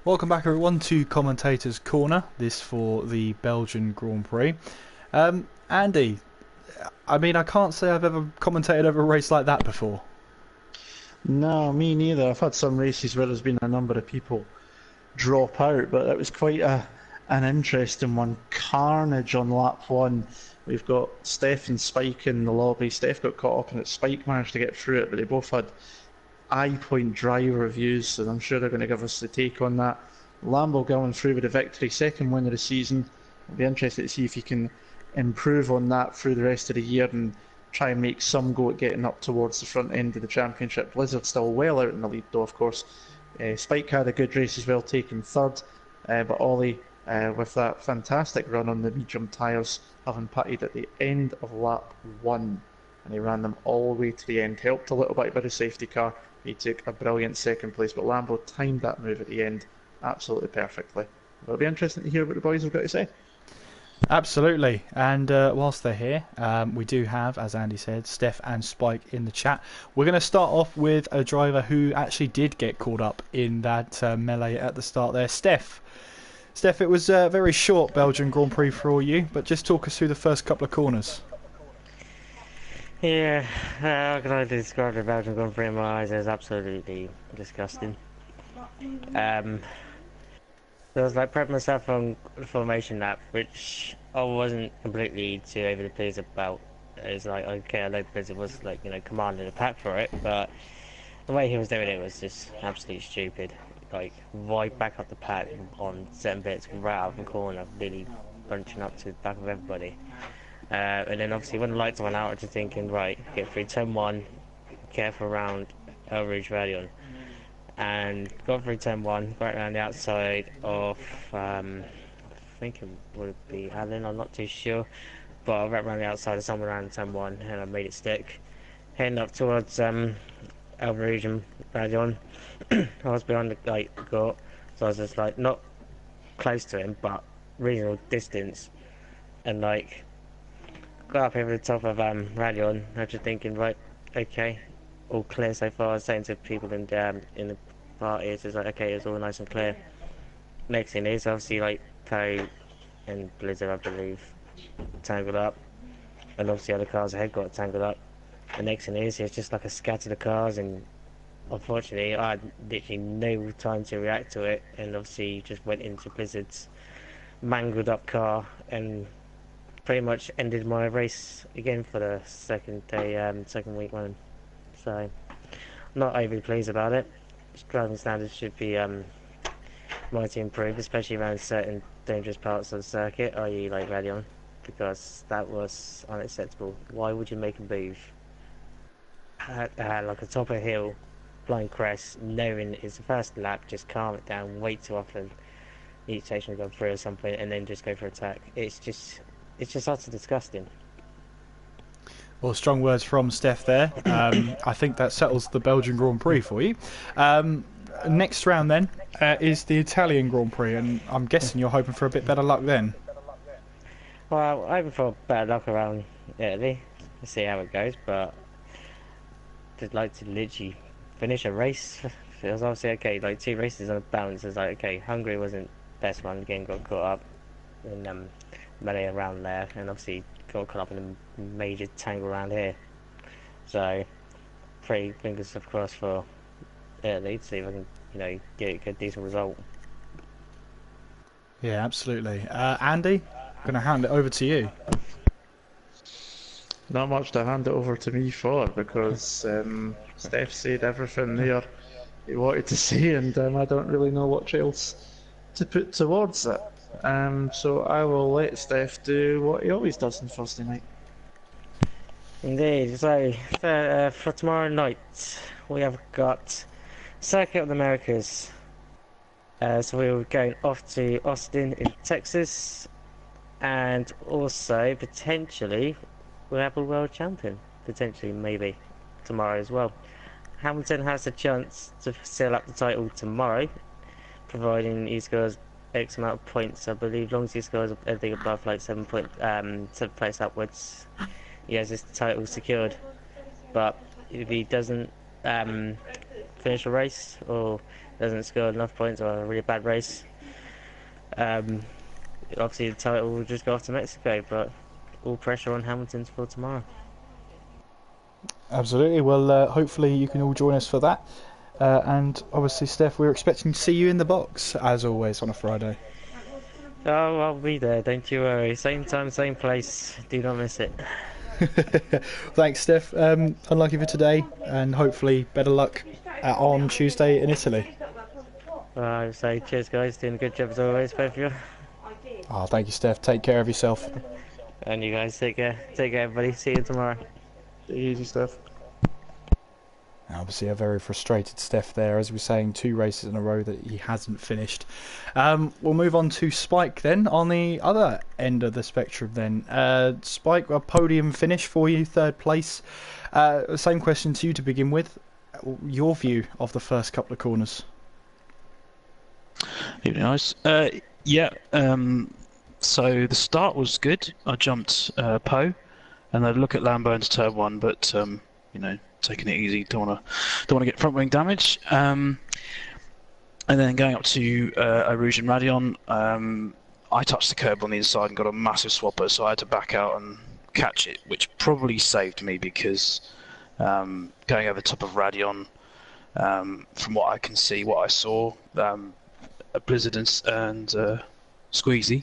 Welcome back everyone to Commentators Corner, this for the Belgian Grand Prix. Andy, I can't say I've ever commentated over a race like that before. No, me neither. I've had some races where there's been a number of people drop out, but it was quite an interesting one. Carnage on lap one. We've got Steph and Spike in the lobby. Steph got caught up in it. Spike managed to get through it, but they both had eye-point driver reviews, so I'm sure they're going to give us the take on that. Lambo going through with a victory, second win of the season. I'll be interested to see if he can improve on that through the rest of the year and try and make some go at getting up towards the front end of the championship. Blizzard still well out in the lead though, of course. Spike had a good race as well, taking third, but Ollie with that fantastic run on the medium tyres, having patted at the end of lap one, and he ran them all the way to the end. Helped a little bit by the safety car. He took a brilliant second place, but Lambo timed that move at the end absolutely perfectly. It'll be interesting to hear what the boys have got to say. Absolutely, and whilst they're here, we do have, as Andy said, Steph and Spike in the chat. We're going to start off with a driver who actually did get caught up in that melee at the start there. Steph, it was a very short Belgian Grand Prix for you, but just talk us through the first couple of corners. Yeah, how can I describe the Belgian Grand Prix in my eyes? It was absolutely disgusting. So I was like prepping myself on the formation lap, which I wasn't completely too overly pleased about. It's like, okay, I know Blizzard was like, commanding the pack for it, but the way he was doing it was just absolutely stupid. Like, right back up the pack on certain bits, right out of the corner, really bunching up to the back of everybody. And then obviously when the lights went out, I was just thinking, right, get through turn 1, careful around El Rouge Radion. And got through turn 1, right around the outside of, I think it would be Alan, I'm not too sure. But I went around the outside of someone around turn 1 and I made it stick. Heading up towards El Rouge and Radion. I was behind the got, so I was just like, not close to him, but reasonable distance. And like, got up over the top of Radion, I was just thinking, right, okay, all clear so far. I was saying to people in the party, it's just like, okay, it's all nice and clear. Next thing is obviously like Poe and Blizzard, I believe, tangled up, and obviously other cars ahead got tangled up. The next thing is it's just like a scatter of cars, and unfortunately I had literally no time to react to it, and obviously just went into Blizzard's mangled up car and pretty much ended my race again for the second day, second week running. So, not overly pleased about it. Driving standards should be mighty improved, especially around certain dangerous parts of the circuit, i.e. like Radion, because that was unacceptable. Why would you make a move like a top of a hill, blind crest, knowing it's the first lap, just calm it down, wait too often, each station will go through at some point, and then just go for attack. It's just utterly disgusting. Well, strong words from Steph there. I think that settles the Belgian Grand Prix for you. Next round then is the Italian Grand Prix, and I'm guessing you're hoping for a bit better luck then. Well, I'm hoping for better luck around Italy. Let's see how it goes, but I'd like to literally finish a race. It was obviously okay, like 2 races on a bounce. It's like, okay, Hungary wasn't best one, again got caught up in melee around there, and obviously got caught up in a major tangle around here. So, pretty fingers crossed for Italy to see if I can, get a decent result. Yeah, absolutely. Andy, I'm going to hand it over to you. Not much to hand it over to me for, because Steph said everything there he wanted to say, and I don't really know what else to put towards it. So I will let Steph do what he always does on Thursday night. Indeed. So for tomorrow night, we have got Circuit of the Americas. So we're going off to Austin in Texas, and also potentially we'll have a world champion, potentially maybe tomorrow as well. Hamilton has a chance to seal up the title tomorrow, providing he scores X amount of points. I believe, as long as he scores anything above like 7 points upwards, he has his title secured. But if he doesn't finish a race or doesn't score enough points or a really bad race, obviously the title will just go off to Mexico. But all pressure on Hamilton for tomorrow. Absolutely. Well, hopefully you can all join us for that. And obviously, Steph, we're expecting to see you in the box as always on a Friday. Oh, I'll be there. Don't you worry. Same time, same place. Do not miss it. Thanks, Steph. Unlucky for today, and hopefully better luck on Tuesday in Italy. So cheers, guys. Doing a good job as always, both of you. Oh, thank you, Steph. Take care of yourself. And you guys take care. Take care, everybody. See you tomorrow. Take it easy, Steph. Obviously, a very frustrated Steph there, as we were saying, 2 races in a row that he hasn't finished. We'll move on to Spike then, on the other end of the spectrum then. Spike, a podium finish for you, 3rd place. Same question to you to begin with. Your view of the first couple of corners? Evening, guys. So the start was good. I jumped Poe, and I look at Lambo into turn 1, but taking it easy. Don't want to get front wing damage. And then going up to Arouge and Radion, I touched the curb on the inside and got a massive swapper, so I had to back out and catch it, which probably saved me because going over the top of Radion, from what I can see, what I saw, Blizzard and Squeezy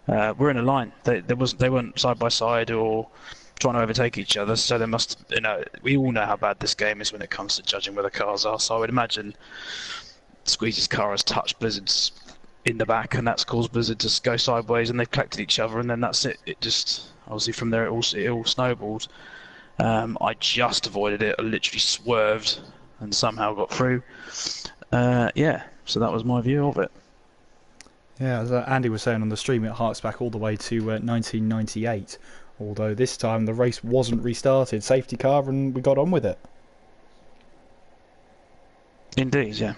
were in a line. They weren't side by side or trying to overtake each other, so they must, we all know how bad this game is when it comes to judging where the cars are, so I would imagine Squeezy's car has touched Blizzard's in the back, and that's caused Blizzard to go sideways, and they've collected each other, and then that's it. It just, obviously from there it all snowballed. I just avoided it. I literally swerved and somehow got through. So that was my view of it. Yeah, as Andy was saying on the stream, it harks back all the way to 1998, although this time the race wasn't restarted. Safety car, and we got on with it. Indeed, yeah.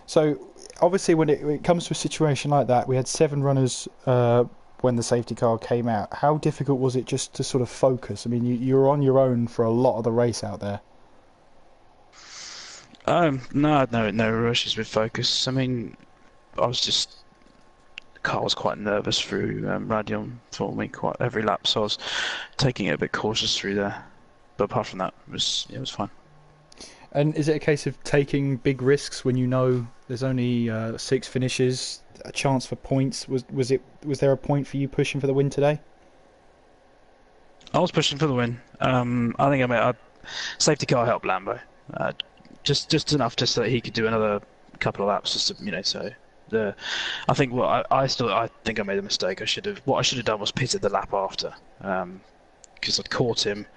So, obviously, when it comes to a situation like that, we had 7 runners when the safety car came out. How difficult was it just to sort of focus? I mean, you were on your own for a lot of the race out there. No rushes with focus. I mean, I was just, the car was quite nervous through Radion for me quite every lap, so I was taking it a bit cautious through there. But apart from that, it was fine. And is it a case of taking big risks when you know there's only 6 finishes, a chance for points? Was there a point for you pushing for the win today? I was pushing for the win. I think a safety car helped Lambo, just enough so that he could do another couple of laps. I think I think I made a mistake. What I should have done was pitted the lap after, because I'd caught him,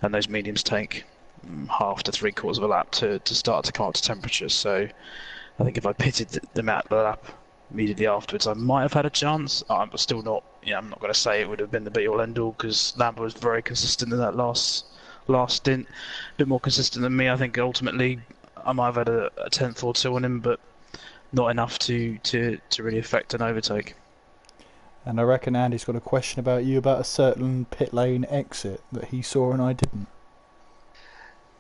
and those mediums take half to 3/4 of a lap to start to come up to temperature. So I think if I pitted the lap immediately afterwards, I might have had a chance. I'm still not. I'm not going to say it would have been the be-all end-all, because Lambo was very consistent in that last stint, a bit more consistent than me. I think ultimately I might have had a 10th or 2 on him, but not enough to really affect an overtake. And I reckon Andy's got a question about you about a certain pit lane exit that he saw and I didn't.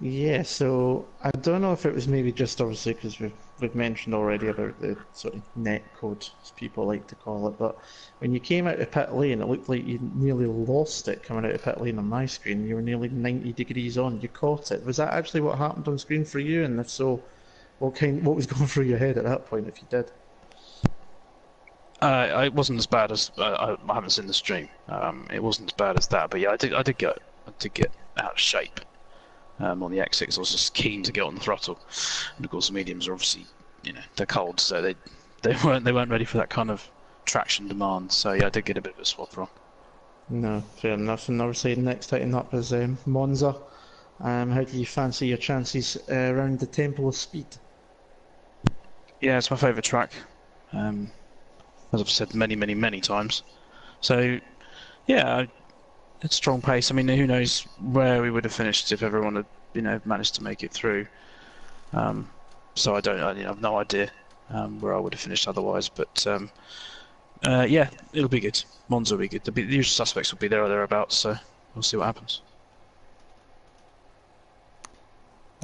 Yeah, so I don't know if it was maybe just obviously because we've mentioned already about the sort of net code, as people like to call it, but when you came out of pit lane, it looked like you nearly lost it coming out of pit lane on my screen. You were nearly 90 degrees on. You caught it. Was that actually what happened on screen for you? And if so, what was going through your head at that point, if you did? It wasn't as bad as I haven't seen the stream. It wasn't as bad as that, but yeah, I did get out of shape. On the exits, I was just keen to get on the throttle, and of course the mediums are obviously, they're cold, so they weren't ready for that kind of traction demand. So yeah, I did get a bit of a swap wrong. No, fair enough. And obviously next item up is Monza. How do you fancy your chances around the Temple of Speed? Yeah, it's my favourite track, as I've said many times. So yeah. It's strong pace. I mean, who knows where we would have finished if everyone had, managed to make it through. So I have no idea where I would have finished otherwise. But yeah, it'll be good. Monza will be good. The usual suspects will be there or thereabouts. So we'll see what happens.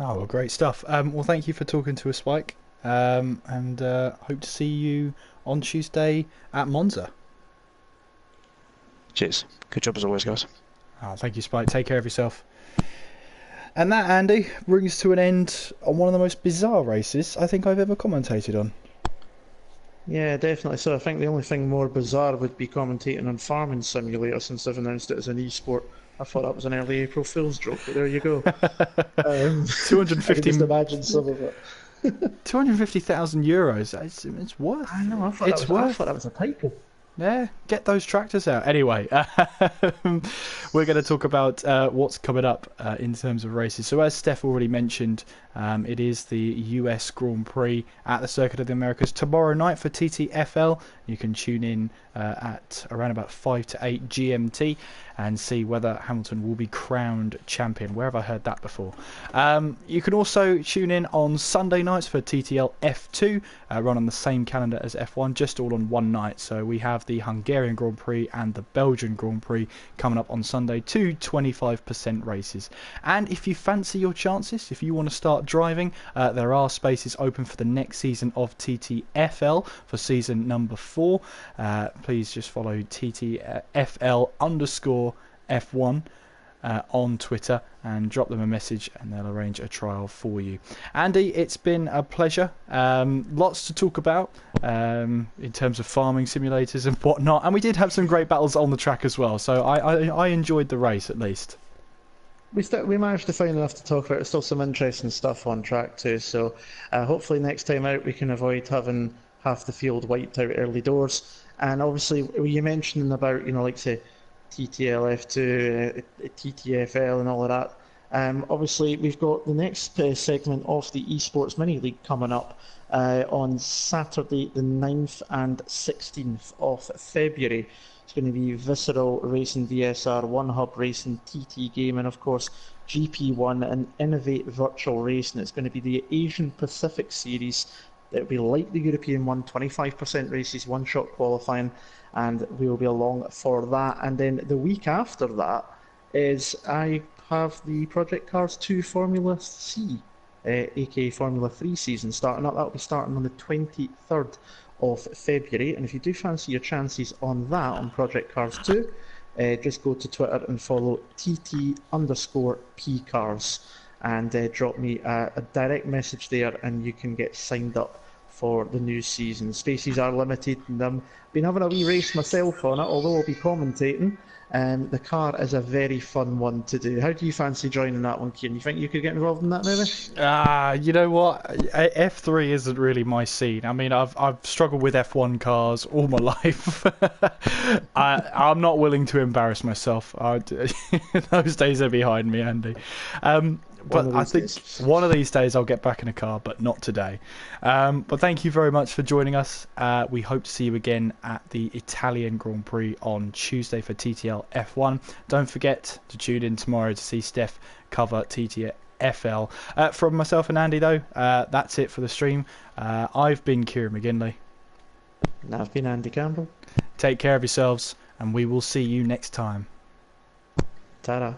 Oh, well, great stuff. Well, thank you for talking to us, Spike, and hope to see you on Tuesday at Monza. Cheers. Good job as always, guys. Oh, thank you, Spike. Take care of yourself. And that, Andy, brings to an end on one of the most bizarre races I think I've ever commentated on. Yeah, definitely. So I think the only thing more bizarre would be commentating on Farming Simulator since they've announced it as an esport. I thought that was an early April Fool's joke, but there you go. I can just imagine some of it. €250,000. It's worth. I know. I It's thought that was a typo. Yeah, get those tractors out. Anyway, we're going to talk about what's coming up in terms of races. So as Steph already mentioned, it is the US Grand Prix at the Circuit of the Americas tomorrow night for TTFL. You can tune in at around about 5 to 8 GMT and see whether Hamilton will be crowned champion. Where have I heard that before? You can also tune in on Sunday nights for TTL F2, run on the same calendar as F1, just all on one night. So we have the Hungarian Grand Prix and the Belgian Grand Prix coming up on Sunday, two 25% races. And if you fancy your chances, if you want to start driving, there are spaces open for the next season of TTFL for season number 4. Please just follow TTFL _F1 on Twitter and drop them a message and they'll arrange a trial for you. Andy, it's been a pleasure. Lots to talk about in terms of farming simulators and whatnot, and we did have some great battles on the track as well, so I enjoyed the race at least. We managed to find enough to talk about. There's still some interesting stuff on track too, so hopefully next time out we can avoid having half the field wiped out early doors. And obviously you mentioned about, like say TTL F2, TTFL and all of that. Obviously we've got the next segment of the Esports Mini League coming up on Saturday the 9th and 16th of February. It's going to be Visceral Racing VSR, One Hub Racing, TTGaming, and of course GP1 and Innovate Virtual Racing. It's going to be the Asian Pacific Series. It'll be like the European one, 25% races, one-shot qualifying, and we will be along for that. And then the week after that is I have the Project Cars 2 Formula C, aka Formula 3 season starting up. That'll be starting on the 23rd of February, and if you do fancy your chances on that, on Project Cars 2, just go to Twitter and follow TT_PCars and drop me a direct message there and you can get signed up for the new season. Spaces are limited and I've been having a wee race myself on it, although I'll be commentating. The car is a very fun one to do. How do you fancy joining that one, Kieran? You think you could get involved in that maybe? You know what? F3 isn't really my scene. I mean, I've struggled with F1 cars all my life. I'm not willing to embarrass myself. Those days are behind me, Andy. But I think one of these days I'll get back in a car, but not today. But thank you very much for joining us. We hope to see you again at the Italian Grand Prix on Tuesday for TTL F1. Don't forget to tune in tomorrow to see Steph cover TTFL. From myself and Andy, though, that's it for the stream. I've been Kieran McGinley. And I've been Andy Campbell. Take care of yourselves, and we will see you next time. Ta-da.